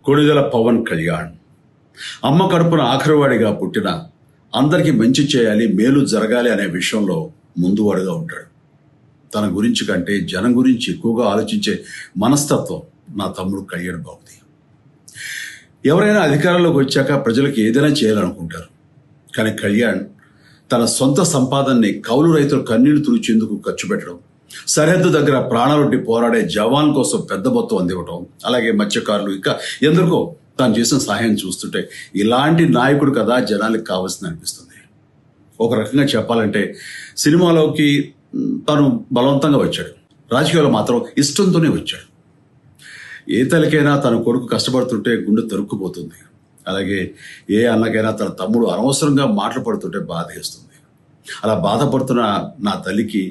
కొణిదెల పవన్ కళ్యాణ్ అమ్మ కడుపున ఆఖరివాడిగా పుట్టిన అందరికీ మంచి చేయాలి, మేలు జరగాలి అనే విషయంలో ముందువాడుగా ఉంటాడు. తన గురించి కంటే జనం గురించి ఎక్కువగా ఆలోచించే మనస్తత్వం నా తమ్ముడు కళ్యాణ్ బాబుది. ఎవరైనా అధికారంలోకి వచ్చాక ప్రజలకు ఏదైనా చేయాలనుకుంటారు. కానీ కళ్యాణ్ తన సొంత సంపాదనని కౌలు రైతులు కన్నీళ్లు తుడిచేందుకు ఖర్చు పెట్టడం, సరిహద్దు దగ్గర ప్రాణాలొడ్డి పోరాడే జవాన్ కోసం పెద్ద మొత్తం అందివ్వటం, అలాగే మత్స్యకారులు ఇంకా ఎందరికో తాను చేసిన సహాయం చూస్తుంటే ఇలాంటి నాయకుడు కదా జనాలకు కావాల్సింది అనిపిస్తుంది. ఒక రకంగా చెప్పాలంటే సినిమాలోకి తను బలవంతంగా వచ్చాడు, రాజకీయాల్లో మాత్రం ఇష్టంతోనే వచ్చాడు. ఏ తల్లికైనా తన కొడుకు కష్టపడుతుంటే గుండె తరుక్కుపోతుంది. అలాగే ఏ అన్నకైనా తన తమ్ముడు అనవసరంగా మాటలు పడుతుంటే బాధ వేస్తుంది. అలా బాధపడుతున్న నా తల్లికి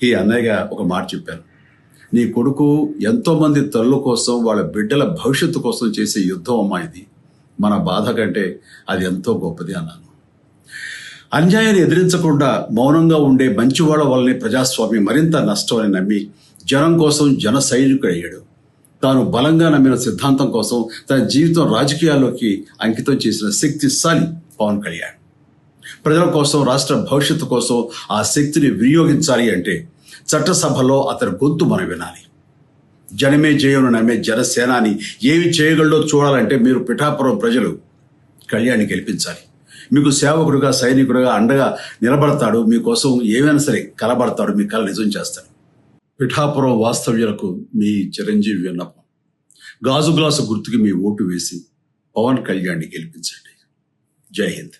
ఈ అన్నయ్యగా ఒక మాట చెప్పాను. నీ కొడుకు ఎంతోమంది తల్లుల కోసం, వాళ్ళ బిడ్డల భవిష్యత్తు కోసం చేసే యుద్ధం అమ్మా ఇది. మన బాధ కంటే అది ఎంతో గొప్పది అన్నాను. అన్యాయాన్ని ఎదిరించకుండా మౌనంగా ఉండే మంచివాళ్ల వల్లనే ప్రజాస్వామ్యం మరింత నష్టం అని నమ్మి జనం కోసం జన సైనికుడు అయ్యాడు. తాను బలంగా నమ్మిన సిద్ధాంతం కోసం తన జీవితం రాజకీయాల్లోకి అంకితం చేసిన శక్తిశాలి పవన్ కళ్యాణ్. ప్రజల కోసం, రాష్ట్ర భవిష్యత్తు కోసం ఆ శక్తిని వినియోగించాలి అంటే చట్టసభలో అతని గొంతు మనం వినాలి. జనమే జయను నమ్మే జనసేనాని ఏమి చేయగలడో చూడాలంటే మీరు పిఠాపురం ప్రజలు కళ్యాణ్ని గెలిపించాలి. మీకు సేవకుడుగా, సైనికుడుగా అండగా నిలబడతాడు. మీకోసం ఏమైనా సరే కలబడతాడు, మీ కళ నిజం చేస్తాడు. పిఠాపురం వాస్తవ్యులకు మీ చిరంజీవి విన్నపం, గాజు గ్లాసు గుర్తుకి మీ ఓటు వేసి పవన్ కళ్యాణ్ని గెలిపించండి. జై హింద్.